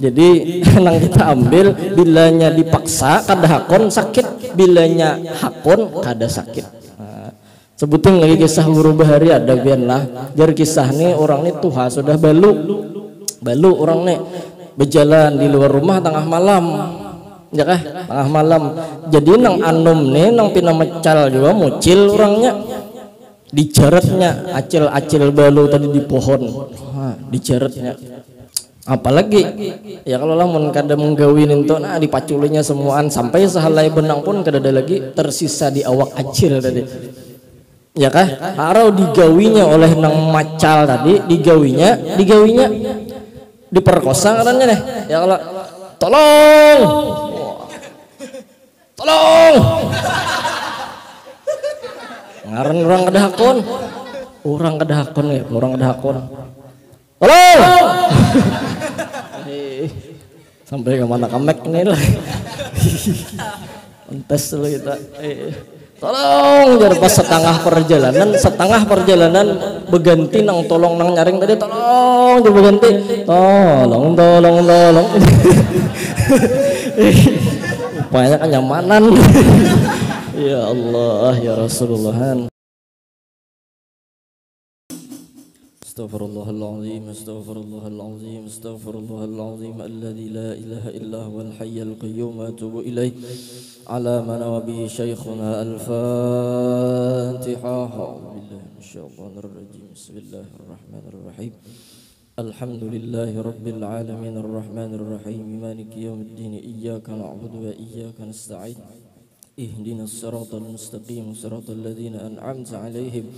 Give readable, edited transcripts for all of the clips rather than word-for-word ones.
Jadi nang kita ambil bilanya dipaksa kada hakon sakit, bilanya hakon kada sakit. Sebutin lagi kisah guru bahari ada bian lah. Jar kisah nih orang nih tuha sudah balu orang nih berjalan di luar rumah tengah malam, ya kah? Tengah malam. Jadi nang anum nih nang pina mecal juga mucil orangnya, dijaretnya acil balu tadi di pohon, dijaretnya. Apalagi ya kalau lamun kada menggawin itu nah dipaculinya semuaan sampai sehelai benang pun kada ada lagi tersisa di awak acil tadi. Ya kah? Harau digawinya oleh nang macal tadi, digawinya diperkosa katanya deh. Ya kalau tolong ngaran orang kedahakon ya, orang kedahakon tolong sampai ke mana kamek nih lah entes lu kita tolong jar pas setengah perjalanan berganti nang tolong nang nyaring tadi tolong coba ganti tolong upaya kenyamanan ya Allah ya Rasulullah. Astaghfirullahaladzim alladzi la ilaha illa huwal hayyul qayyum wa atubu ilaih ala man wa bihi syekhuna al-Fatihah. Billahi minasyaitonir rajim. Bismillahirrahmanirrahim. Alhamdulillahi rabbil alamin arrahmanir rahim maliki yaumiddin iyyaka na'budu wa iyyaka nasta'in ihdinas siratal mustaqim siratal ladzina an'amta 'alaihim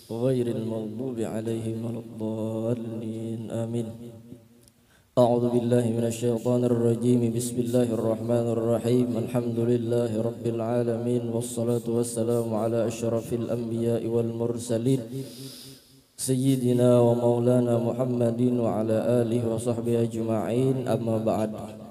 ghairil maghdubi 'alaihim waladdallin amin. A'udzu billahi minasyaitonir rajim. Bismillahirrahmanirrahim. Alhamdulillahi rabbil alamin wassalatu wassalamu ala asyrafil anbiya'i wal mursalin sayyidina wa maulana Muhammadin wa ala alihi wa sahbihi ajma'in. Amma ba'd.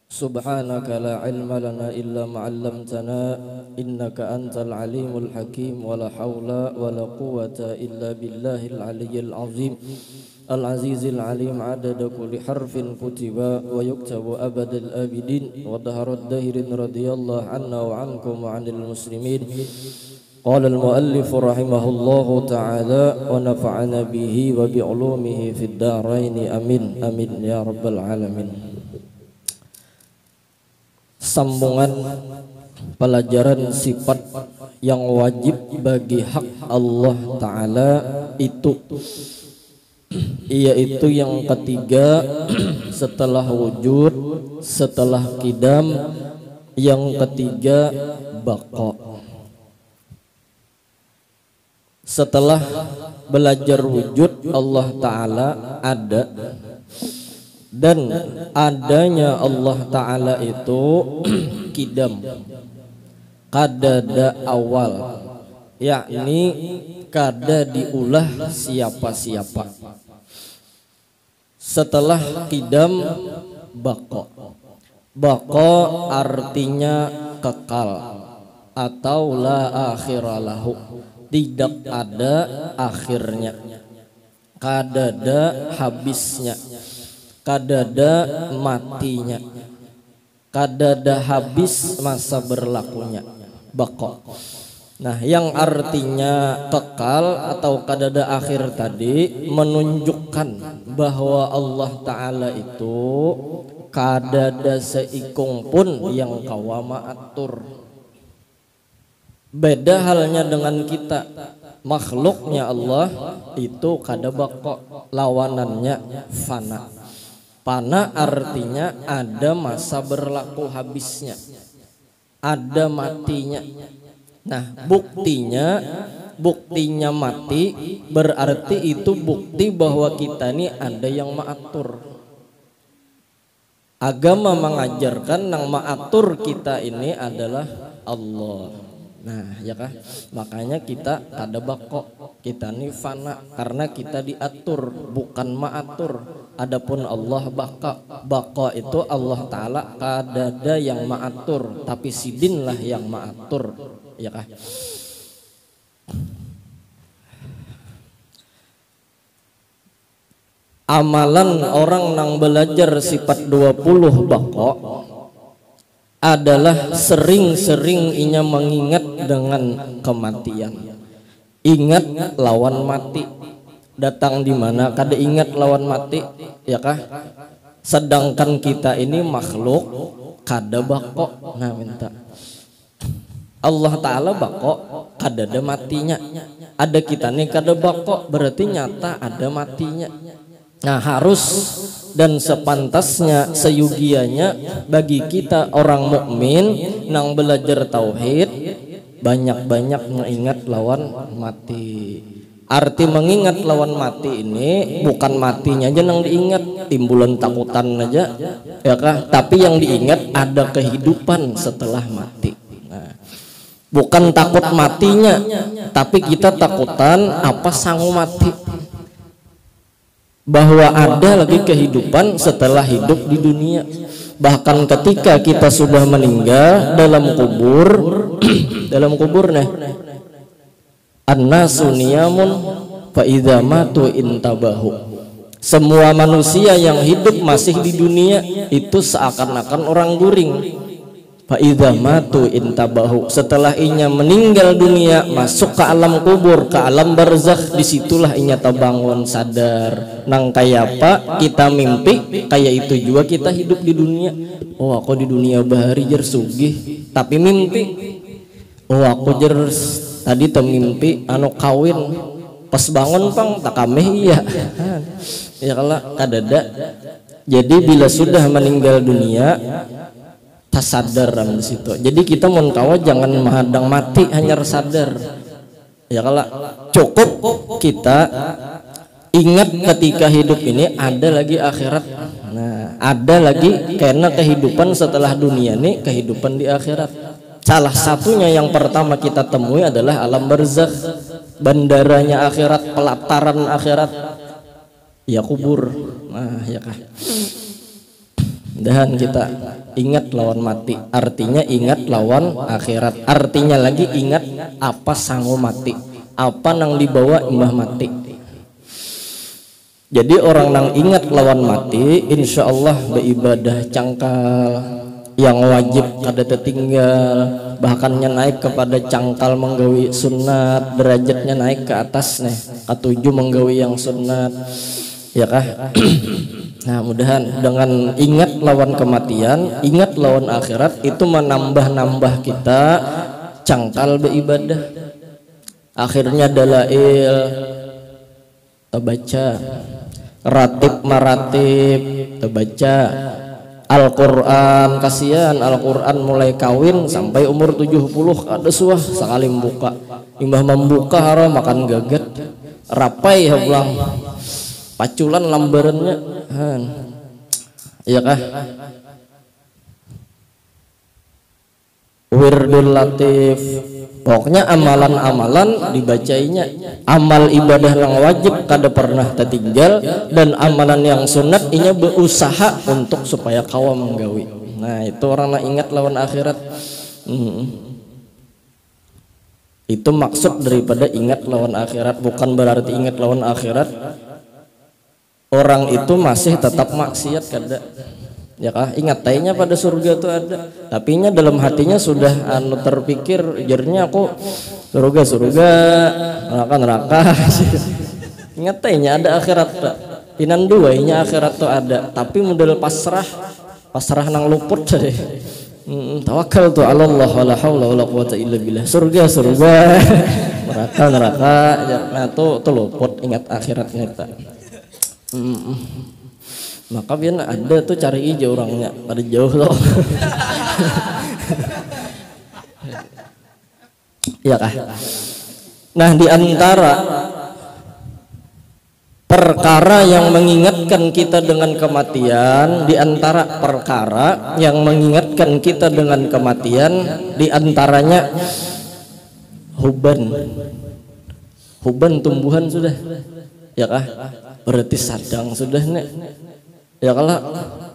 Subhanaka la ilma lana illa ma 'allamtana innaka antal alimul hakim wa la haula wa la quwwata illa billahil aliyyil azim al-azizil alim adada kulli harfin kutiba wa yuktabu abadal abidin wa daharad dahirin radiyallahu anna wa ankum wa 'anil muslimin. Qala al-muallif rahimahullahu ta'ala wa nafa'ana bihi wa bi 'ulumihi fid dharain amin amin ya rabbal alamin. Sambungan pelajaran sifat yang wajib bagi hak Allah Ta'ala itu yaitu yang ketiga setelah wujud, setelah qidam, yang ketiga baqa. Setelah belajar wujud Allah Ta'ala ada, dan adanya Allah Ta'ala itu qidam, kada awal, yakni kada diulah siapa-siapa. Setelah qidam baqa. Baqa artinya kekal atau la akhiralahu, tidak ada akhirnya, kada ada habisnya, kada ada matinya, kada ada habis masa berlakunya. Baqa. Nah, yang artinya kekal atau kada ada akhir tadi menunjukkan bahwa Allah Ta'ala itu kada ada seikung pun yang kawama atur. Beda halnya dengan kita, makhluknya Allah itu kada baqa, lawanannya fana. Fana artinya ada masa berlaku habisnya, ada matinya. Nah, buktinya mati berarti itu bukti bahwa kita ini ada yang mengatur. Agama mengajarkan yang mengatur kita ini adalah Allah. Nah, ya kah? Makanya kita kada baqa, kita ini fana karena kita diatur, bukan mengatur. Adapun Allah baqa itu Allah Ta'ala kada ada yang mengatur, tapi sidin lah yang mengatur. Ya kah? amalan orang nang belajar sifat 20 bako adalah sering-sering inya mengingat dengan kematian. Ingat lawan mati datang di mana, kada ingat lawan mati, ya kah? Sedangkan kita ini makhluk kada bako. Nah minta Allah Ta'ala bako kada ada matinya. Ada kita nih kada bako, berarti nyata ada matinya. Nah harus dan sepantasnya seyugianya bagi kita orang mukmin nang belajar tauhid banyak-banyak mengingat lawan mati. Arti mengingat lawan mati ini bukan matinya aja nang diingat, timbulan takutan aja ya kah, tapi yang diingat ada kehidupan setelah mati. Nah, bukan takut matinya, tapi kita takutan apa sangu mati, bahwa ada lagi kehidupan setelah hidup di dunia. Bahkan ketika kita sudah meninggal dalam kubur dalam kubur nih, an-nasu niyamun fa idza matu intabahu. Semua manusia yang hidup masih di dunia itu seakan-akan orang guring. Fa idza matu intabahu, setelah inya meninggal dunia masuk ke alam kubur, ke alam barzakh, disitulah inya terbangun sadar. Nang kayak apa kita mimpi, kayak itu juga kita hidup di dunia. Oh aku di dunia bahari jer sugih tapi mimpi. Oh aku jer tadi temimpi anu kawin, pas bangun pang tak kameh iya. Ya kalau kadada. Jadi bila sudah meninggal dunia sadar di situ. Jadi kita mau kawa jangan menghadang mati, hanya sadar. Ya kalau cukup kita ingat ketika hidup ini ada lagi akhirat. Nah, ada lagi karena kehidupan setelah dunia ini kehidupan di akhirat. Salah satunya yang pertama kita temui adalah alam barzakh, bandaranya akhirat, pelataran akhirat, ya kubur. Nah, ya kah. Dan kita ingat lawan mati, artinya ingat lawan akhirat, artinya lagi ingat apa sangu mati, apa nang dibawa imbah mati. Jadi orang nang ingat lawan mati, insya Allah beribadah cangkal yang wajib kada tertinggal, bahkannya naik kepada cangkal menggawi sunat, derajatnya naik ke atas nih, ketujuh menggawi yang sunat, ya kah? Nah mudahan dengan ingat lawan kematian, ingat lawan akhirat itu menambah-nambah kita cangkal beribadah. Akhirnya dalail terbaca, ratib maratib terbaca, Al-Quran, kasihan Al-Quran mulai kawin sampai umur 70 ada suah sekali membuka, imbah membuka haram makan gaget rapai hablang paculan lambarannya, iya kah? Wirdul latif, pokoknya amalan-amalan dibacainya, amal ibadah yang wajib kada pernah tertinggal, dan amalan yang sunat inya berusaha untuk supaya kawa menggawi. Nah itu orang nak ingat lawan akhirat. Itu maksud daripada ingat lawan akhirat, bukan berarti ingat lawan akhirat orang itu masih tetap maksiat kada, ya kah? Ingat tainya pada surga itu ada, tapi nya dalam hatinya sudah anu terpikir jernya aku surga neraka. Ingat tainya ada akhirat tak? Inan dua nya akhirat tuh ada, tapi model pasrah nang luput tadi. Tawakal tuh Allah, wala haula wala quwata illa billah. Surga neraka, nah tuh luput ingat akhiratnya tak. Maka biar ada tuh cari aja orangnya pada jauh loh. Ya kah? Nah di antara perkara yang mengingatkan kita dengan kematian, di antara perkara yang mengingatkan kita dengan kematian, di antaranya huban tumbuhan sudah, ya kah? Berarti sadang sudah nek, ya kalau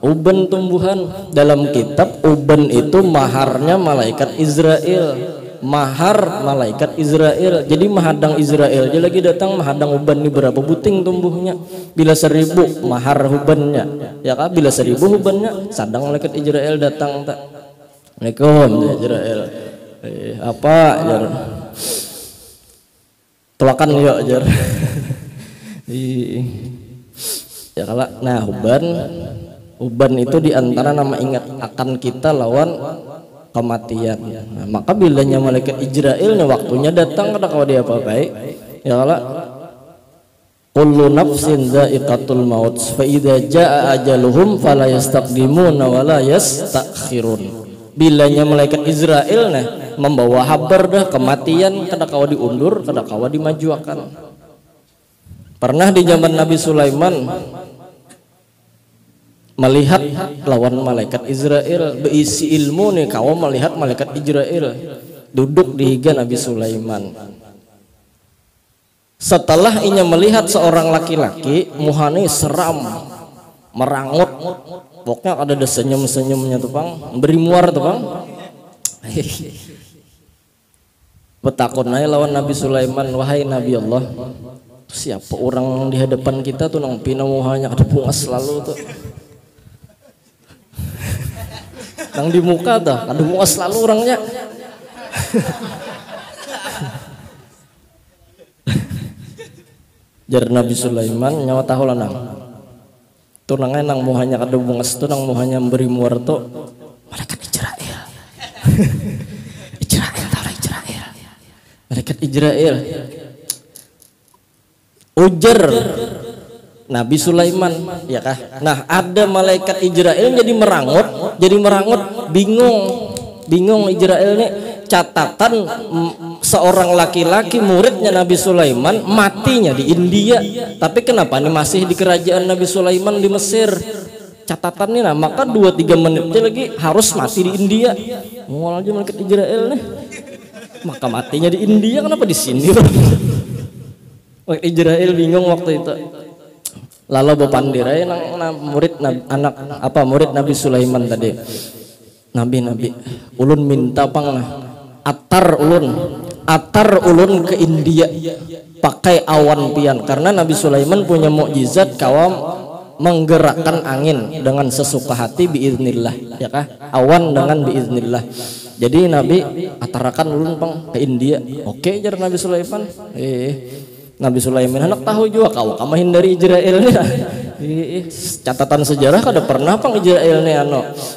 uban tumbuhan dalam kitab uban itu maharnya malaikat Israel, mahar malaikat Israel. Jadi mahadang Israel dia lagi datang mahadang uban ini berapa buting tumbuhnya, bila 1000 mahar ubannya ya kan, bila 1000 ubannya sadang malaikat Israel datang tak. Assalamualaikum Israel. Apa jar? Telakan yuk jar. Ya kalau nah uban itu diantara nama ingat akan kita lawan kematian. Nah, maka bilanya malaikat Israel waktunya datang kada kau dia apa baik ya kalau kullu nafsin dha'iqatul maut fa idza jaa ajaluhum fala yastaqdimuna wa la yastakhirun. Bilanya malaikat Israel membawa kabar dah kematian kada kau diundur kada kau dimajuakan. Pernah di zaman Nabi Sulaiman melihat lawan malaikat Israel berisi ilmu nih, kau melihat malaikat Israel duduk di higa Nabi Sulaiman. Setelah inya melihat seorang laki-laki muhani seram merangut, pokoknya ada senyum-senyumnya tuh bang, beri muar tuh bang. Betakun aja lawan Nabi Sulaiman, wahai Nabi Allah, siapa orang di hadapan kita tuh nang pina muhanya ada bunga selalu tuh. Nang di muka tuh ada bunga selalu orangnya. Jar Nabi Sulaiman nyawa tahu lah nang. Tunangnya nang muhanya ada bunga itu nang muhanya memberi muar tuh malaikat Israel. Israel tahu lah Israel. Malaikat Israel. Ujar Nabi Sulaiman ya kah. Nah ada malaikat Israel jadi merangut, bingung Israel ini. Catatan seorang laki-laki muridnya Nabi Sulaiman matinya di India, tapi kenapa ini masih di kerajaan Nabi Sulaiman di Mesir? Catatannya nah maka 2-3 menitnya lagi harus mati di India. Mual aja malaikat Israel nih, maka matinya di India kenapa di sini? Malaikat Israel bingung waktu itu. Lalu bapandirai nang murid anak apa murid Nabi Sulaiman tadi. Nabi ulun minta pang atar ulun ke India pakai awan pian, karena Nabi Sulaiman punya mukjizat kawam menggerakkan angin dengan sesuka hati biiznillah ya kah, awan dengan biiznillah. Jadi Nabi atarakan ulun pang ke India. Oke jar Nabi Sulaiman. Nabi Sulaiman anak tahu juga kau hindari Israel nih. Catatan sejarah kada pernah pang Israel nih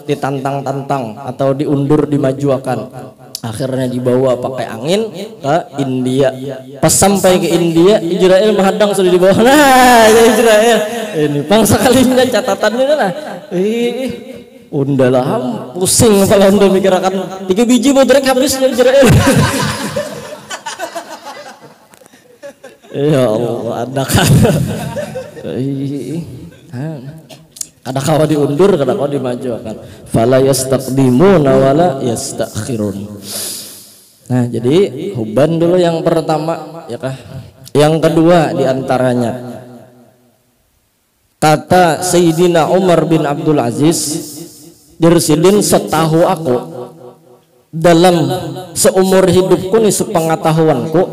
ditantang-tantang atau diundur dimajuakan. Akhirnya dibawa pakai angin ke India. Pas sampai ke India, Israel menghadang sudah dibawa. Nah, Israel ini pang sekalinya catatannya nah. Undalah pusing kalau anda mikirkan 3 biji bodrek habis Israel. Ya Allah, ada kawa diundur, ada kawa dimajukan. Fala yastaqdimuna wala yastakhirun. Nah, jadi huban dulu yang pertama, ya kah? Yang kedua diantaranya kata Sayyidina Umar bin Abdul Aziz, dirsidin setahu aku dalam seumur hidupku nih sepengetahuanku,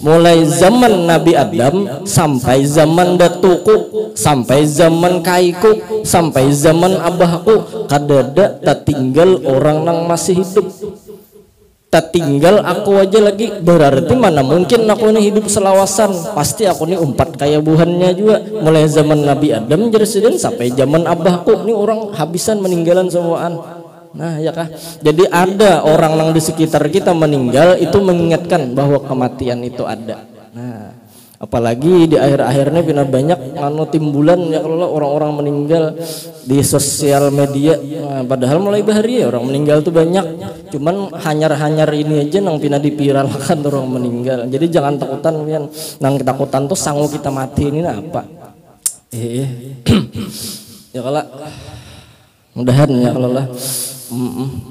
mulai zaman Nabi Adam sampai zaman datuku, sampai zaman kaiku, sampai zaman abahku, kadada tak tinggal orang nang masih hidup. Tak tinggal aku aja lagi, berarti mana mungkin aku ini hidup selawasan. Pasti aku ini umpat kaya buhannya juga. Mulai zaman Nabi Adam jersiden sampai zaman abahku, ini orang habisan meninggalan semuaan. Nah ya kah, jadi ada orang yang di sekitar kita meninggal itu mengingatkan bahwa kematian itu ada. Nah apalagi di akhir-akhirnya benar banyak timbulan ya kalau orang-orang meninggal di sosial media. Nah, padahal mulai bahari ya orang meninggal tuh banyak, cuman hanyar-hanyar ini aja nang pina dipiralkan orang meninggal. Jadi jangan takutan pian, nang ketakutan tuh sanggup kita mati ini apa? Ya kalau mudahan ya kalau lah.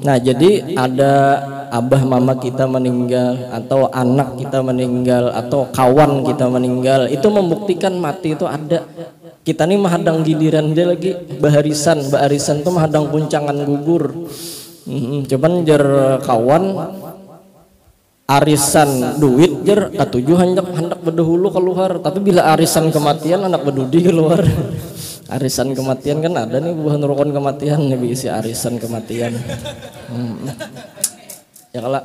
Nah jadi ada abah mama kita meninggal, atau anak kita meninggal, atau kawan kita meninggal, itu membuktikan mati itu ada. Kita nih menghadang giliran dia lagi baharisan tuh menghadang puncangan gugur. Cuman jar kawan arisan duit jer katujuh hendak berdahulu keluar, tapi bila arisan kematian anak berdudi keluar. Arisan kematian kan ada nih buah rukun kematian nih isi arisan kematian. Ya kalau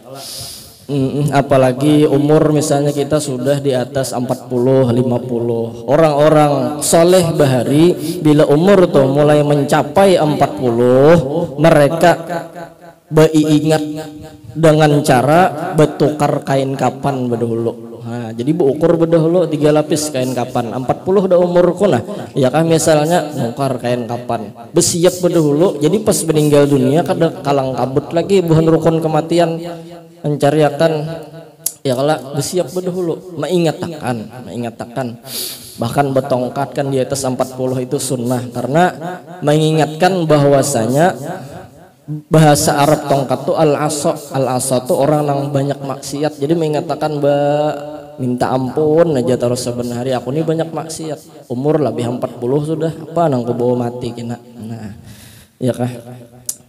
apalagi umur misalnya kita sudah di atas 40 50, orang-orang soleh bahari bila umur tuh mulai mencapai 40 mereka beringat dengan cara bertukar kain kapan berdahulu. Nah, jadi berukur berdahulu 3 lapis kain kapan. 40 udah umurku nah, ya kan misalnya nukar kain kapan. Bersiap berdahulu. Jadi pas meninggal dunia kada kalang kabut lagi buhan rukun kematian mencariakan ya kalau bersiap berdahulu. Mengingatakan. Bahkan bertongkat kan di atas 40 itu sunnah karena mengingatkan bahwasanya bahasa Arab tongkat tuh al-asa tuh orang yang banyak maksiat, jadi mengatakan minta ampun aja terus sebenarnya aku ini banyak maksiat, umur lebih 40 sudah apa nang bawa mati kena. Nah ya kah,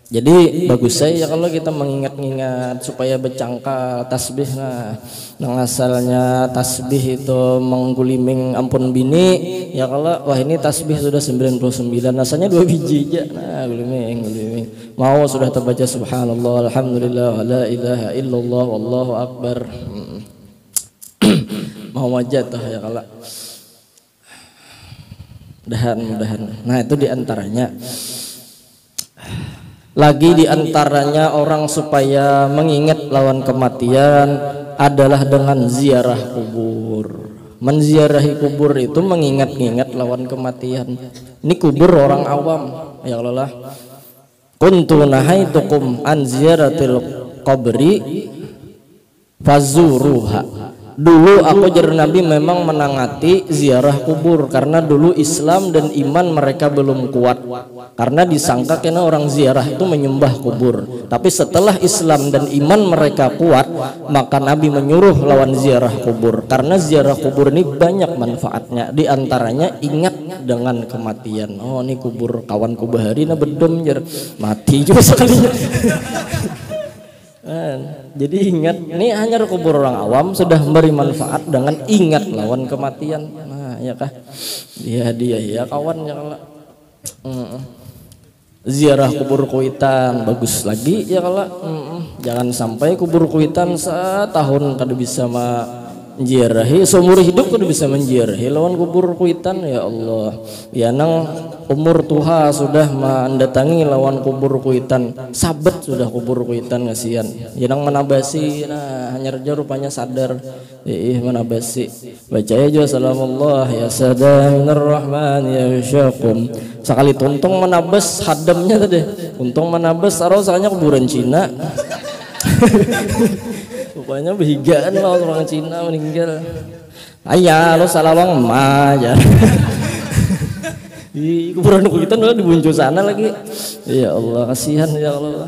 jadi bagus saya ya kalau kita mengingat-ingat supaya bercangkal tasbih. Nah nang asalnya tasbih itu mengguliming ampun bini, ya kalau wah ini tasbih sudah 99 rasanya 2 biji aja. Nah guliming mau sudah terbaca subhanallah alhamdulillah la ilaha illallah wallahu akbar. Mau aja tuh ya kalau mudahan. Nah itu diantaranya. Lagi diantaranya orang supaya mengingat lawan kematian adalah dengan ziarah kubur. Menziarahi kubur itu mengingat-ingat lawan kematian. Ini kubur orang awam ya Allah. Kuntu nahaitukum an ziyaratil qabri fazuruha. Dulu aku jadi Nabi memang menangati ziarah kubur karena dulu Islam dan iman mereka belum kuat. Karena disangka kena orang ziarah itu menyembah kubur. Tapi setelah Islam dan iman mereka kuat, maka Nabi menyuruh lawan ziarah kubur. Karena ziarah kubur ini banyak manfaatnya. Di antaranya ingat dengan kematian. Oh ini kubur kawanku bahari na bedom jer mati juga sekalinya. Jadi ingat, ini hanya kubur orang awam sudah memberi manfaat dengan ingat lawan kematian. Nah ya kah, dia ya kawan ya kalau ziarah kubur kuitan bagus lagi ya kalau jangan sampai kubur kuitan setahun kada bisa menziarahi, seumur hidup kada bisa menziarahi lawan kubur kuitan. Ya Allah ya nang umur tuha sudah mendatangi lawan kubur kuitan, sabet sudah kubur kuitan ngasian ya nang menabasi. Nah hanya raja rupanya sadar menabasi baca aja salamullah ya sadaminar rahman ya syakum sekali tuntung menabas hadamnya tadi untung menabas rasanya kuburan Cina. Rupanya behigaan lah orang Cina meninggal. Ayah lo salah bang emak aja. Di kuburan kuitan udah dibuncu sana lagi. Ya Allah kasihan ya Allah.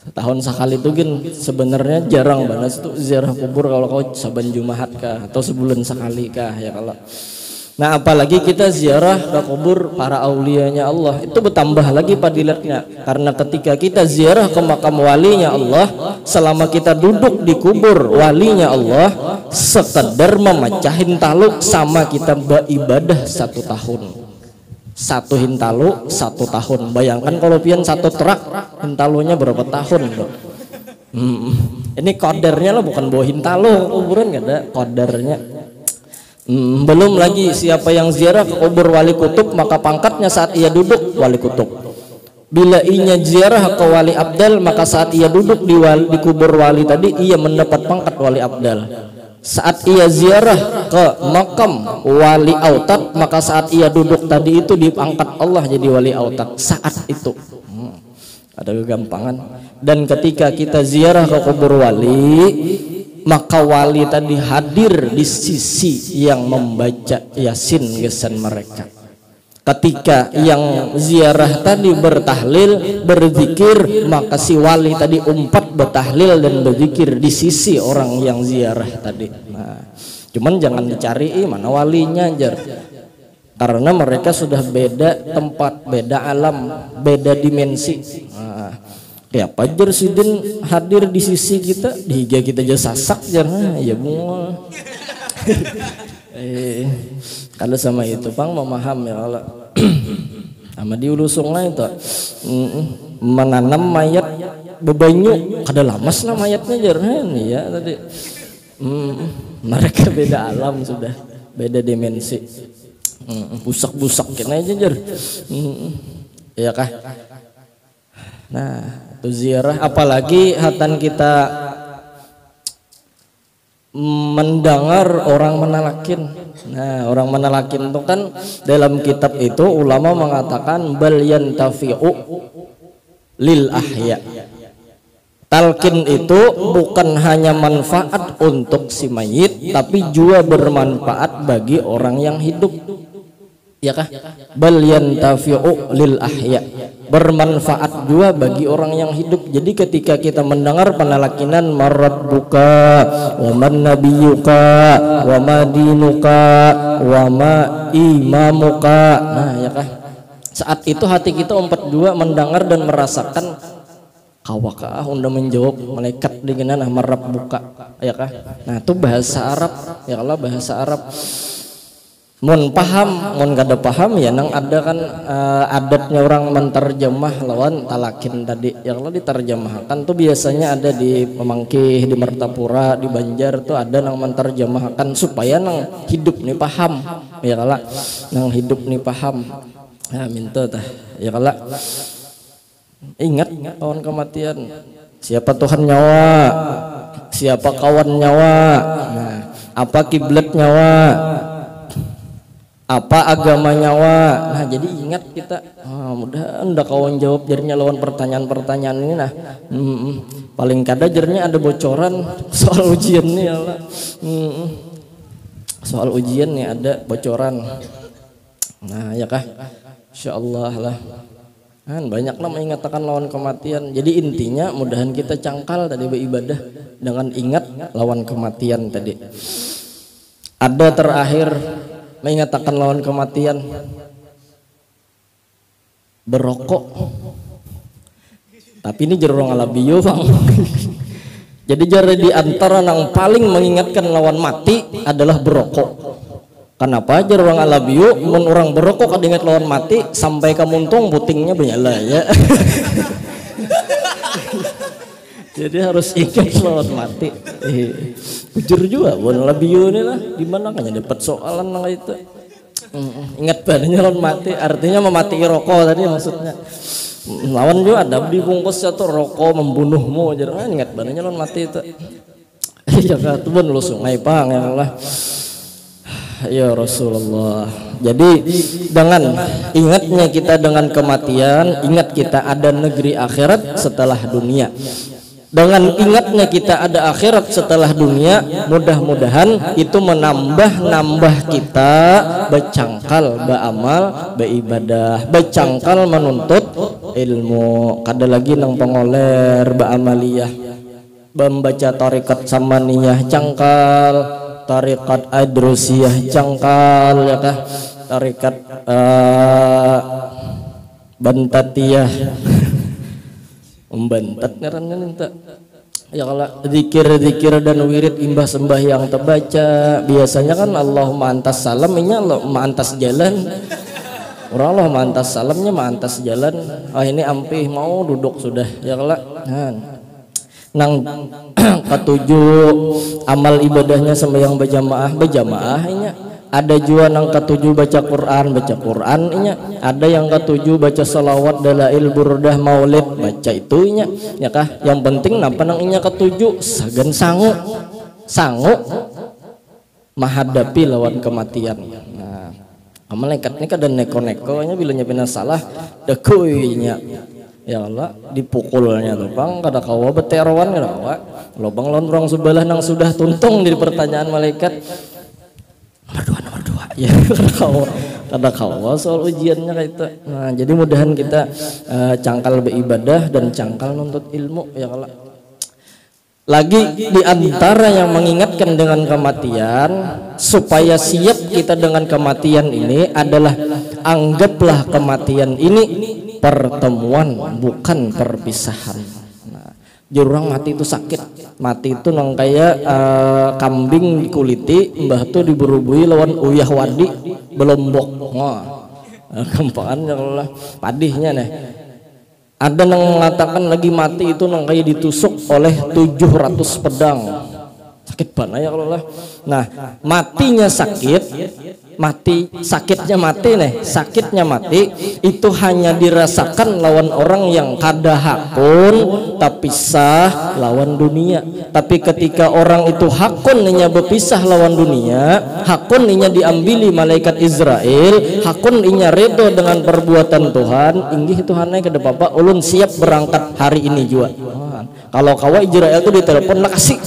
Setahun sekali itu kan sebenarnya jarang banget itu ziarah kubur kalau kau saban Jumat kah atau sebulan sekali kah ya kalau. Nah apalagi kita ziarah ke kubur para aulianya Allah itu bertambah lagi fadilatnya karena ketika kita ziarah ke makam walinya Allah selama kita duduk di kubur walinya Allah sekedar memecahin taluk sama kita beribadah 1 tahun. 1 hintalu 1 tahun. Bayangkan kalau pian 1 terak hintalunya berapa tahun bro. Ini kodernya lah bukan bawa hintalu kuburan gak ada kodernya. Belum lagi siapa yang ziarah ke kubur wali kutub maka pangkatnya saat ia duduk wali kutub. Bila ia ziarah ke wali abdal maka saat ia duduk di kubur wali tadi ia mendapat pangkat wali abdal. Saat ia ziarah ke makam wali autat maka saat ia duduk tadi itu diangkat Allah jadi wali autat saat itu. Ada kegampangan. Dan ketika kita ziarah ke kubur wali maka wali tadi hadir di sisi yang membaca yasin gesan mereka. Ketika yang ziarah tadi bertahlil berzikir maka si wali tadi umpat bertahlil dan berzikir di sisi orang yang ziarah tadi. Nah, cuman jangan dicari mana walinya jar. Karena mereka sudah beda tempat, beda alam, beda dimensi. Nah, Ya pajar sidin hadir di sisi kita, di higa kita aja sasak jangan ya bunga. Kalau sama itu pang memaham ya kalau sama di ulu sungai itu menanam mayat bebanyu kada lamas lah mayatnya jarang ya tadi. Mereka beda alam sudah, beda dimensi. Busak-busak kena aja jar. Ya kah? Nah, itu ziarah apalagi hatan kita mendengar orang menalakin. Nah, orang menalakin itu kan dalam kitab itu ulama mengatakan bal yantafi'u lil ahya. Talqin itu bukan hanya manfaat untuk si mayit tapi juga bermanfaat bagi orang yang hidup. Ya kah? Bal yantafi'u lil ahya. Bermanfaat juga bagi orang yang hidup. Jadi ketika kita mendengar penalakinan marabbuka wa man nabiyuka wa ma dinuka wa ma imamuka. Nah, ya kah? Saat itu hati kita dua mendengar dan merasakan kawakah unda menjawab malaikat dengan marabbuka. Ya kah? Nah, itu bahasa Arab. Ya Allah bahasa Arab. Mun paham, mun gak ada paham ya nang ada kan adatnya orang menterjemah lawan talakin tadi. Yang lo diterjemahkan tuh biasanya ada di Pemangkih, di Mertapura, di Banjar tuh ada nang menterjemahkan supaya nang hidup nih paham. Ya kala nang hidup nih paham. Nah, minta tah. Ya kala ingat lawan kematian. Siapa Tuhan nyawa? Siapa kawan nyawa? Nah, apa kiblat nyawa? Apa agama nyawa? Nah, jadi ingat kita mudah anda kawan jawab jadinya lawan pertanyaan-pertanyaan ini. Nah, paling kada jadinya ada bocoran soal ujian nih ya Allah. Soal ujian nih ada bocoran. Nah, ya kah? Insyaallah lah. Kan banyak lah mengingatkan lawan kematian. Jadi intinya mudahan kita cangkal tadi beribadah dengan ingat lawan kematian tadi. Ada terakhir mengatakan lawan kematian berokok, tapi ini jerong ala bio bang. Jadi jari di antara yang paling mengingatkan lawan mati adalah berokok. Kenapa jerong ala bio? Mun orang berokok kada ingat lawan mati sampai kamuntung putingnya bernyala ya. Jadi harus ingat lawan mati. Jujur juga, bon labio ini lah, gimana kan dapat soalan nang itu. Ingat badannya lawan mati, artinya memati rokok tadi maksudnya. Lawan juga ada dibungkus satu rokok membunuhmu, jangan ingat badannya lawan mati itu. Jangan tuh bon lu sungai pang ya Allah. Ya Rasulullah. Jadi dengan ingatnya kita dengan kematian, ingat kita ada negeri akhirat setelah dunia. Dengan ingatnya kita ada akhirat setelah dunia, mudah-mudahan itu menambah kita bercangkal, beramal, beribadah, bercangkal menuntut ilmu. Kada lagi nang pengoler, beramaliyah, membaca tarikat samaniyah cangkal, tarikat adrusiyah cangkal, ya kah? Tarikat bantatiyah membantat ngarannya minta. Ya kalau zikir dan wirid imbah sembah yang terbaca biasanya kan Allahumma antas salam ini Allahumma antas jalan. Orang Allahumma antas salamnya antas jalan. Ini ampih mau duduk sudah ya kalau nang ketujuh amal ibadahnya sembahyang berjamaah ini ada juga yang ketujuh baca Quran nya. Ada yang ketujuh baca salawat dalail burdah maulid baca itu nya. Ya kah? Yang penting napa nang inya ketujuh sagan sangu menghadapi lawan kematian. Nah, malaikat ini kada neko-nekonya bila nyepina salah dekuinya. Ya Allah dipukulnya tuh bang kada kawa beterowan kada kawa. Lobang lawan orang sebelah nang sudah tuntung di pertanyaan malaikat. Nomor dua ya kada kawa soal ujiannya kayak itu. Nah, jadi mudahan kita cangkal beribadah dan cangkal nuntut ilmu ya kalau lagi di antara yang mengingatkan dengan kematian supaya siap kita dengan kematian ini adalah anggaplah kematian ini pertemuan bukan perpisahan. Jurang mati itu sakit. Mati itu nang kayak kambing dikuliti, mbah tuh diberubui lawan uyah wadi belombok. Wah, gampangan lah padihnya nih. Ada yang mengatakan lagi mati itu nang kayak ditusuk oleh 700 pedang. Sakit banget ya kalau lah. Nah, matinya sakit, sakitnya mati itu hanya dirasakan lawan orang yang kada hakun tapi sah lawan dunia. Tapi ketika orang itu hakun nya berpisah lawan dunia, hakun nya diambili malaikat Israel, hakun nya redo dengan perbuatan Tuhan, inggih Tuhannya ke Bapak ulun siap berangkat hari ini juga. Kalau kawa Israel itu ditelepon lah kasih.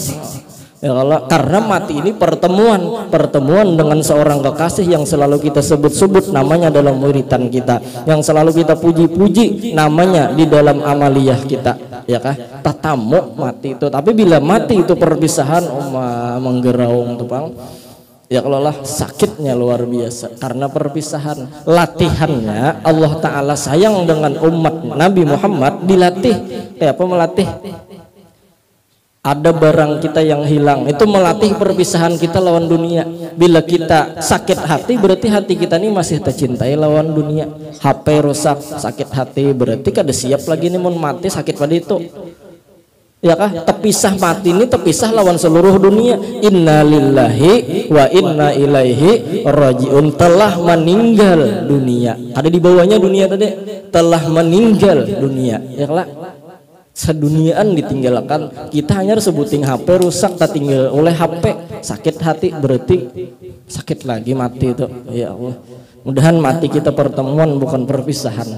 Ya Allah, karena mati ini pertemuan dengan seorang kekasih yang selalu kita sebut-sebut namanya dalam wiritan kita, yang selalu kita puji-puji namanya di dalam amaliyah kita, ya kah? Tatamu mati itu. Tapi bila mati itu perpisahan, menggeraung tuh Bang. Ya kalau lah sakitnya luar biasa karena perpisahan. Latihannya Allah Ta'ala sayang dengan umat Nabi Muhammad dilatih. Kayak apa melatih? Ada barang kita yang hilang, itu melatih perpisahan kita lawan dunia. Bila kita sakit hati, berarti hati kita ini masih tercintai lawan dunia. HP rusak, sakit hati, berarti kada siap lagi nih mau mati sakit pada itu. Ya kah? Terpisah mati ini terpisah lawan seluruh dunia. Inna lillahi wa inna ilaihi rajiun. Telah meninggal dunia. Ada di bawahnya dunia tadi. Telah meninggal dunia. Ya kah? Seduniaan ditinggalkan, kita hanya sebuting HP rusak tak tinggal oleh HP, sakit hati berarti sakit lagi mati itu. Ya Allah, mudahan mati kita pertemuan bukan perpisahan.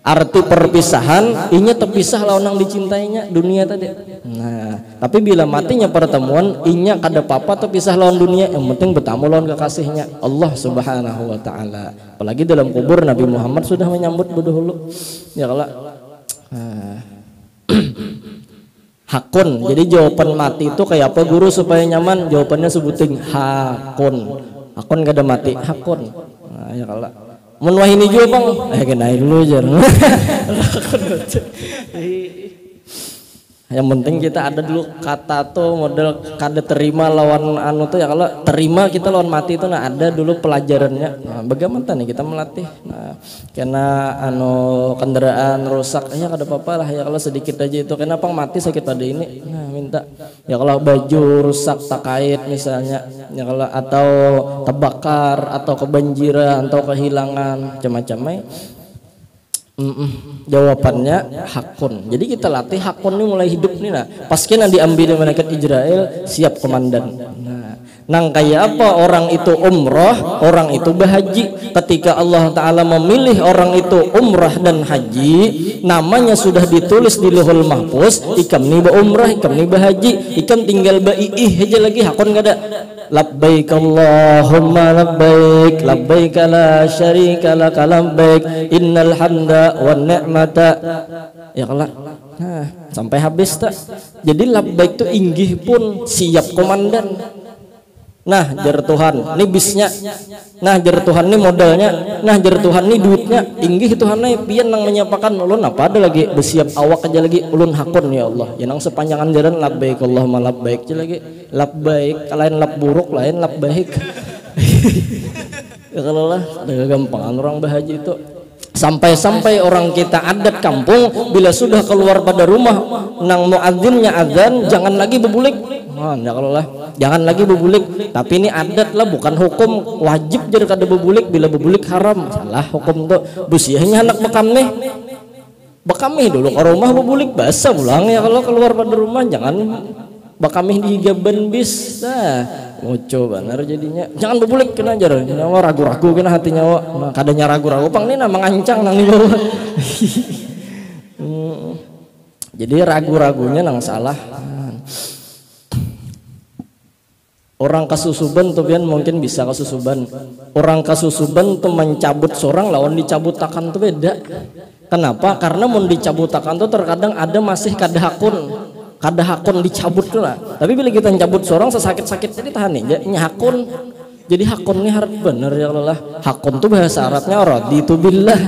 Arti perpisahan inya terpisah lawan yang dicintainya dunia tadi. Nah, tapi bila matinya pertemuan inya kada apa-apa terpisah lawan dunia, yang penting bertamu lawan kekasihnya Allah Subhanahu wa taala. Apalagi dalam kubur Nabi Muhammad sudah menyambut dahulu. Ya Allah. Hakun. Jadi jawaban mati itu kayak apa guru supaya nyaman? Jawabannya sebutin hakun. Hakun gak ada mati. Hakun. Nah, ya kalau mun wahini juga Bang. Kenain dulu aja. Yang penting kita ada dulu kata tuh model kada terima lawan anu tuh ya, kalau terima kita lawan mati itu nah ada dulu pelajarannya. Nah, bagaimana nih kita melatih? Nah, karena anu kendaraan rusak ya kada apa-apa lah ya, kalau sedikit aja itu kenapa mati sakit pada ini. Nah, minta ya kalau baju rusak tak kait misalnya ya, kalau atau terbakar atau kebanjiran atau kehilangan macam-macam. Jawabannya hakun. Jadi kita latih hakun ini mulai hidup nih. Nah, pas kena diambil malaikat Israel siap komandan. Nang kayak apa orang itu umrah, orang itu berhaji. Ketika Allah Ta'ala memilih orang itu umrah dan haji, namanya sudah ditulis di Lauhul Mahfuz. Ikam nih umrah, ikam nih berhaji, ikam tinggal baiih aja lagi hakun gak ada. Labbaik Allahumma labbaik, labbaik la syarika lak labbaik, innal hamda wan ni'mata. Ya kelak. Nah, sampai habis tak. Jadi labbaik itu inggih pun siap komandan. Nah, jar Tuhan, ini bisnya. Nah, jar Tuhan ini modalnya. Nah, jar Tuhan ini duitnya. Inggih Tuhannya pian nang menyapakan ulun apa ada lagi bersiap awak aja lagi ulun hakun ya Allah. Ya nang sepanjangan jalan labbaik Allahumma labbaik aja lagi. Labbaik, lain lab buruk, lain lab baik. Ya kalau lah, ada gampangan orang bahaji itu. Sampai-sampai orang kita adat kampung bila sudah keluar pada rumah nang muadzinnya azan jangan lagi bebulik. Ya kalau lah jangan lagi bebulik, tapi ini adat lah bukan hukum wajib jadi kada bebulik. Bila bebulik haram salah hukum tuh busiahnya anak bekamih dulu ke rumah bebulik basah pulang ya, kalau keluar pada rumah jangan bakamih di gaban bis. Nah, ngoco bener jadinya. Jangan bebulik kena ajar. Nyawa ragu-ragu kena hati nyawa. Nah, kadanya ragu-ragu pang ini nama ngancang nang di bawah. Jadi ragu-ragunya nang salah. Orang kasusuban tuh pian mungkin bisa kasusuban. Orang kasusuban tuh mencabut seorang lawan dicabutakan tuh beda. Kenapa? Karena mau dicabutakan tuh terkadang ada masih kada hakun dicabut tuh lah. Tapi bila kita mencabut seorang sesakit-sakit jadi tahan nih, hakun. Jadi hakun ini harus bener ya Allah. Hakun tuh bahasa Arabnya raditu billah.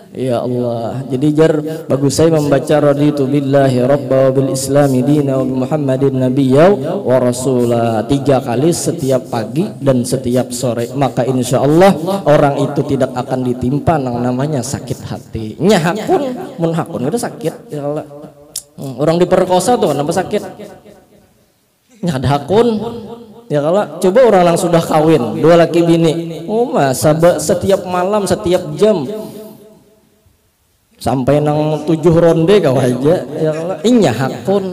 Ya Allah, jadi jar bagus saya membaca raditu billahi rabba wa bil islami dina wa bi Muhammadin nabiyya wa rasula 3 kali setiap pagi dan setiap sore, maka insya Allah orang itu tidak akan ditimpa yang namanya sakit hati. Nyahakun, mun hakun udah sakit ya Allah. Orang diperkosa tuh kenapa sakit? Nyadakun ya kalau coba orang yang sudah kawin 2 laki bini, masa setiap malam setiap jam sampai nang 7 ronde kau aja ya kalau inya hakun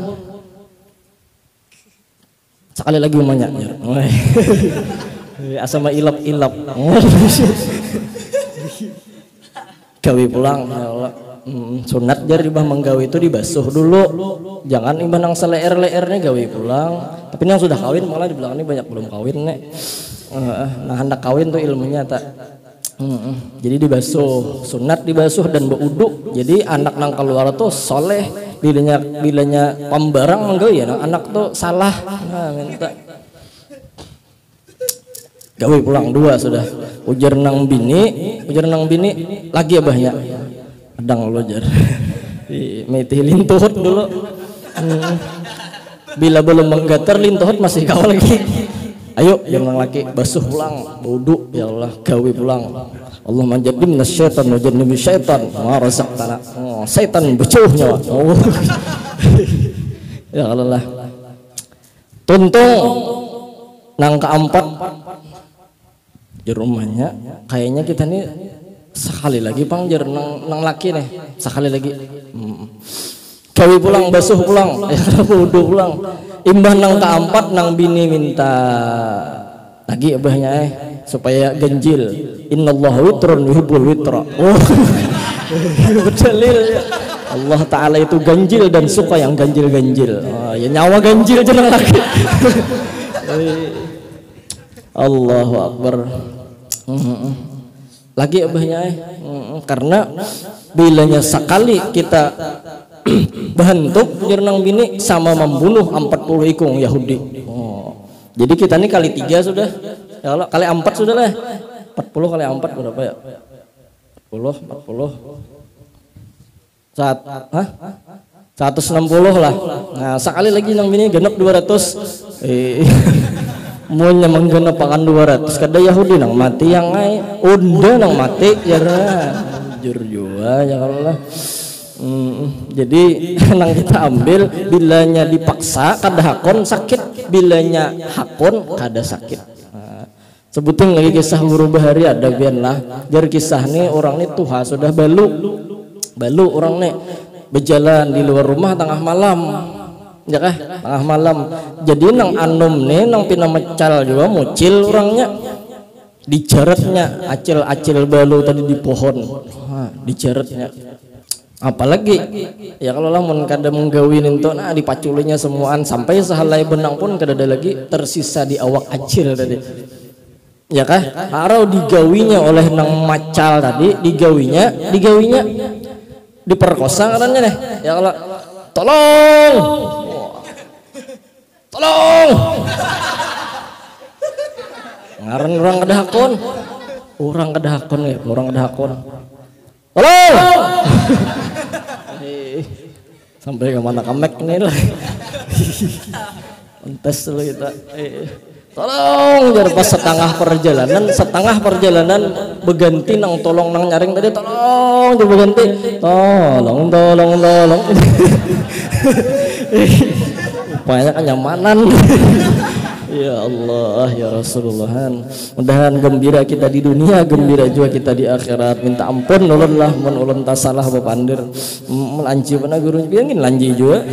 sekali lagi umanya asama ilap gawe pulang ya Allah. Sunat jar ibah menggawe itu dibasuh dulu, jangan ibah nang seleer-leernya gawe pulang. Tapi yang sudah kawin malah di belakang ini banyak belum kawin nek. Nah hendak kawin tuh ilmunya tak. Jadi dibasuh, sunat dibasuh dan beruduk. Jadi anak nang keluar tuh soleh, bilanya pembarang menggawe ya, anak tuh salah. Nah minta gawe pulang 2 sudah. Ujar nang bini lagi abahnya. Adang lo jar meti lintuhut dulu bila belum menggatar lintuhut masih kawal lagi. Ayo jangan laki basuh pulang wudu ya Allah gawe pulang. Allah menjadi minasyaitan wa jannibi syaitan ma razaqtana. Setan becuhnya ya Allah. Tuntung nang keempat di rumahnya kayaknya kita nih sekali lagi pangjar nang laki nih sekali lagi gawe pulang basuh pulang wudu pulang imbah nang keempat nang bini minta lagi abahnya supaya ganjil innallaha witrun yuhibbul witra. Berdalil ya Allah Ta'ala itu ganjil dan suka yang ganjil-ganjil. Ya nyawa ganjil aja nang laki. Allahu Akbar. Lagi abahnya karena bilanya sekali kita bantuk jernang bini sama membunuh 40 ikung Yahudi. Jadi kita ini kali 3 sudah ya Allah, kali 4 sudah lah. 40 kali 4 berapa ya? 40 160 lah. Nah sekali lagi nang bini genep 200. Munya menggenepakan 200 kada Yahudi nang mati yang ai unda nang mati ya jujur jua ya Allah. Jadi nang kita ambil bilanya dipaksa kada hakon sakit, bilanya hakon kada sakit. Sebutin lagi kisah guru bahari ada bian lah jar kisah nih orang nih tuha sudah balu orang nih berjalan di luar rumah tengah malam ya kah tengah malam. Jadi nang anum nih nang pina mecal juga mucil orangnya dijaretnya acil balu tadi di pohon dijaretnya. Apalagi ya kalau lamun kada menggawin itu nah dipaculinya semuaan sampai sehelai benang pun kada ada lagi tersisa di awak acil tadi ya kah harau digawinya oleh nang macal tadi digawinya diperkosa katanya deh ya kalau tolong ngaran orang kedahakon ya orang kedahakon tolong sampai ke mana kamek nih lah entes lu kita tolong jar pas setengah perjalanan beganti nang tolong nang nyaring tadi tolong coba ganti tolong banyak kenyamanan. Ya Allah ya Rasulullah, mudahan gembira kita di dunia, gembira juga kita di akhirat. Minta ampun ulun lah mun ulun tak salah bapandir melanji mana guru ingin lanji juga.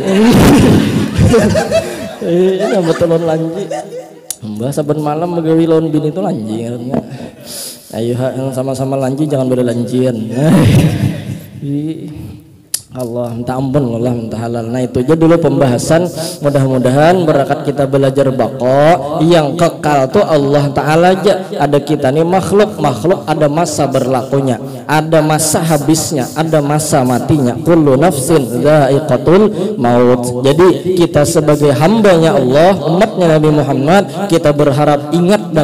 Ini betul ulun lanji mbah saben malam begawi lawan bini itu lanji katanya. Ayo sama-sama lanji jangan beda lanjian. Allah minta ampun Allah minta halal. Nah itu aja dulu pembahasan, mudah-mudahan berkat kita belajar bako yang kekal tuh Allah Ta'ala aja. Ada kita nih makhluk ada masa berlakunya, ada masa habisnya, ada masa matinya. Kullu nafsin dha'iqatul maut. Jadi kita sebagai hambanya Allah, umatnya Nabi Muhammad, kita berharap ingat dan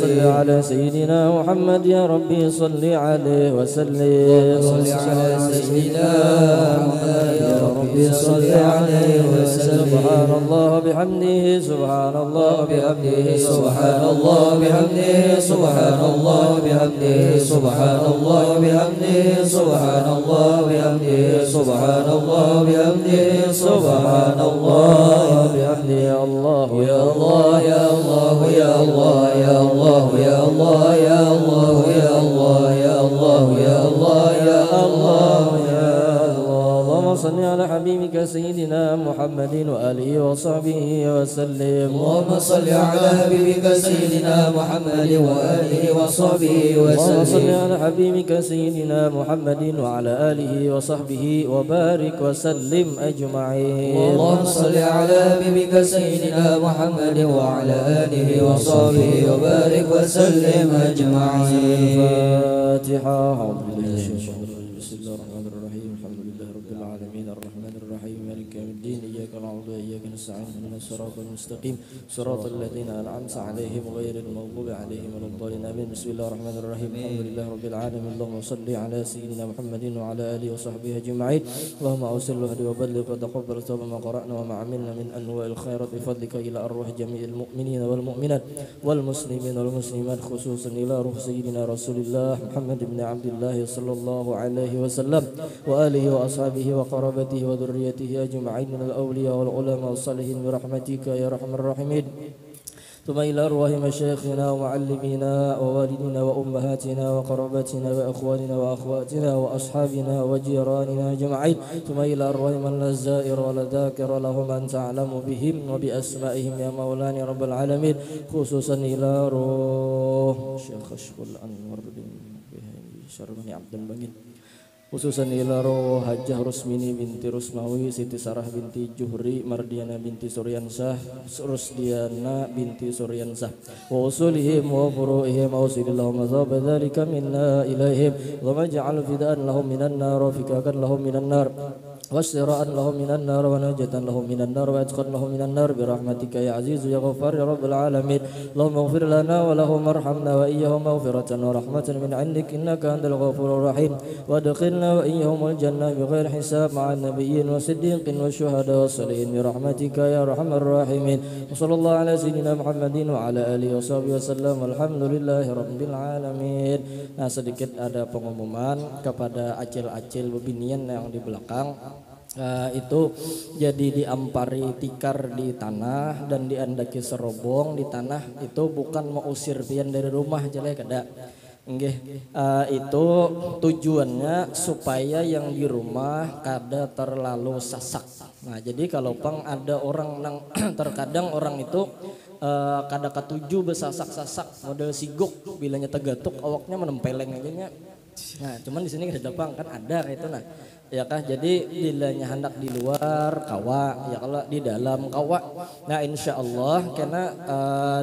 صل على سيدنا محمد يا ربي صل عليه وسلم صل على سيدنا محمد يا ربي صل عليه وسلم سبحان الله بحمده سبحان الله بحمده سبحان الله بحمده سبحان الله بحمده سبحان الله بحمده سبحان الله بحمده سبحان الله بحمده سبحان الله بحمده يا الله يا الله يا الله يا الله يا الله يا الله يا الله يا الله يا الله يا الله يا الله يا الله اللهم صل على حبيبك سيدنا محمد وآله وصحبه وسلم اللهم صل على حبيبك سيدنا محمد وآله وصحبه اللهم صل وسلم على حبيبك سيدنا محمد وعلى آله وصحبه وبارك وسلم أجمعين اللهم صل على حبيبك سيدنا محمد وعلى آله وصحبه وبارك وسلم أجمعين. الفاتحة. أعوذ بالله من الشيطان الرجيم. بسم الله الرحمن الرحيم. الحمد لله رب العالمين الرحمن الرحيم مالك يوم الدين إياك نعبد وإياك نستعين اهدنا الصراط المستقيم صراط الذين أنعمت عليهم غير المغضوب عليهم ولا الضالين آمين. بسم الله الرحمن الرحيم. الحمد لله رب العالمين اللهم صل على سيدنا محمد وعلى آله وصحبه أجمعين. اللهم أوصل وهدي وبلغ وتقبل توبة ما قرأنا وما عملنا من أنواع الخيرات بفضلك إلى أرواح جميع المؤمنين والمؤمنات والمسلمين والمسلمات خصوصا إلى روح سيدنا رسول الله محمد بن عبد الله صلى الله عليه وسلم وآله وأصحابه وقرابته وذريته أجمعين من الأولياء والعلماء والصالحين برحمتك يا أرحم الراحمين. ثم إلى أرواح مشايخنا ومعلمينا ووالدنا وأمهاتنا وقرابتنا وأخواننا وأخواتنا وأصحابنا وجيراننا أجمعين. ثم إلى أرواح من لا زائر ولا ذاكر لهم أن تعلم بهم وبأسمائهم يا مولانا رب العالمين. خصوصا إلى روح شيخ أشكل أنور بن شربني عبد الباقي. Khususan ila roh Hajjah Rusmini binti Rusmawi, Siti Sarah binti Juhri, Mardiana binti Suryansah, Rusdiana binti Suryansah, wa usulihim wa furu'ihim wa usulillahumma thawba dhalika minna ilaihim wa maj'al fida'an lahum minan nar wa fikakan lahum minan nar wasiraan lahum minan nar wa najatan lahum minan nar wa atqan lahum minan nar birahmatika ya azizu ya ghaffar ya rabbal alamin. Allahumma ighfir lana wa lahum arhamna wa iyyahum maghfiratan wa rahmatan min 'indik innaka antal ghafurur rahim wa adkhilna wa iyyahumul jannah bighairi hisab ma'an nabiyyin wa siddiqin wa syuhada wa salihin birahmatika ya arhamar rahimin. Wa sallallahu ala sayyidina Muhammadin wa ala alihi wa sahbihi wasallam walhamdulillahi rabbil alamin. Nah, sedikit ada pengumuman kepada acil-acil bebinian yang di belakang. Itu jadi diampari tikar di tanah dan diandaki serobong di tanah itu bukan mau usir pian dari rumah jelek kada. Itu tujuannya supaya yang di rumah kada terlalu sasak. Nah, jadi kalau pang ada orang nang terkadang orang itu kada katuju besasak-sasak model sigok bilanya tegatuk awaknya menempeleng aja nya. Nah, cuman di sini kada pang kan ada itu nah. Ya kah, jadi bilanya hendak di luar kawa, ya kalau di dalam kawa. Nah insya Allah karena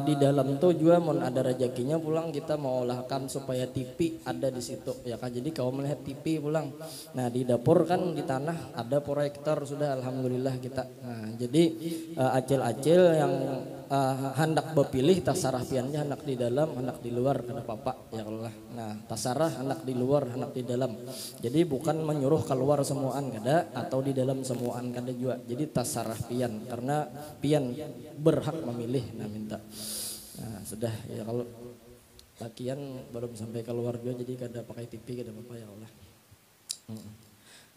di dalam tuh juga mau ada rezekinya pulang kita mau olahkan supaya TV ada di situ, ya kah. Jadi kalau melihat TV pulang. Nah di dapur kan di tanah ada proyektor sudah alhamdulillah kita. Nah jadi acil-acil yang hendak berpilih tasarah piannya hendak di dalam hendak di luar kada apa-apa ya Allah. Nah tasarah hendak di luar hendak di dalam. Jadi bukan menyuruh keluar semuaan kada atau di dalam semuaan kada juga. Jadi tasarah pian karena pian berhak memilih. Nah minta. Nah sudah ya kalau lakian belum sampai keluar juga jadi kada pakai TV kada apa-apa ya Allah.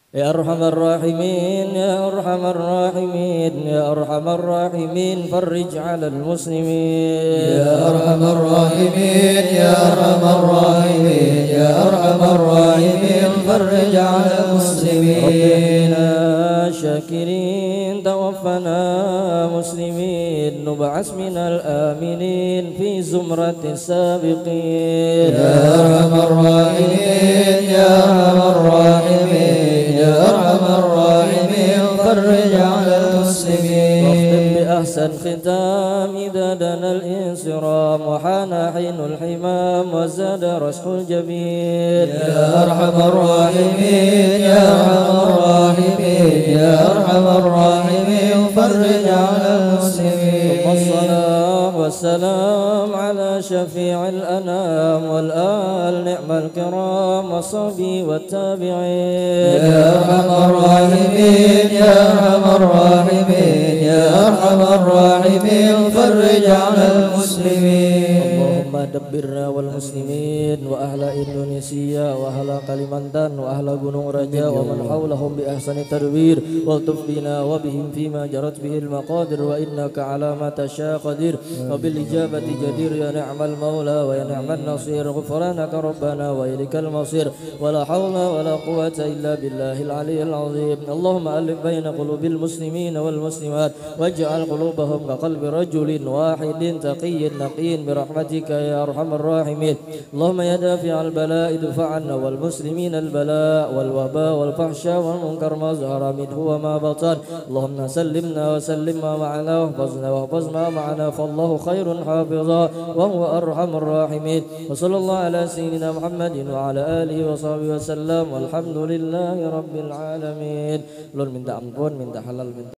Ya Arhamar Rahimin, Ya Arhamar Rahimin, Ya Arhamar Rahimin, farrij 'alal muslimin. Ya Arhamar Rahimin, Ya Arhamar Rahimin, Ya Arhamar Rahimin, farrij 'alal muslimin. Rabbina syakirin, tawaffana muslimin, nub'as minal aminin fi zumratis sabiqin. Ya Arhamar Rahimin, Ya Arhamar Rahimin, Ya Arhamar Rahimin, farrij 'alal muslimin. واختم بأحسن ختام إذا دنا الإنصرام وحان حين الحمام وزاد رشح الجبين. يا أرحم الراحمين، يا أرحم الراحمين، يا أرحم الراحمين، فرج على المسلمين. ثم الصلاة والسلام على شفيع الأنام والآل نعم الكرام والصحبه والتابعين. يا أرحم الراحمين يا أرحم الراحمين يا أرحم الراحمين فرج على المسلمين. اللهم دبرنا والمسلمين وأهل إندونيسيا وأهل كاليمانتان وأهل gunung raja ومن حولهم بأحسن التدبير والطف بنا وبهم فيما جرت به المقادر وإنك على ما تشاء قدير وبالإجابة جدير يا نعم المولى ويا نعم النصير. غفرانك ربنا وإليك المصير ولا حول ولا قوة إلا بالله العلي العظيم. اللهم ألف بين قلوب المسلمين والمسلمات واجعل قلوبهم كقلب رجل واحد تقي نقي برحمتك يا أرحم الراحمين. اللهم يا دافع البلاء ادفع عنا والمسلمين البلاء والوباء والفحشاء والمنكر ما ظهر منه وما بطن. اللهم سلمنا وسلم ما معنا واحفظنا واحفظ ما معنا فالله خير حافظا وهو أرحم الراحمين. وصلى الله على سيدنا محمد وعلى آله وصحبه وسلم والحمد لله رب العالمين. Lun minta ampun, minta halal, minta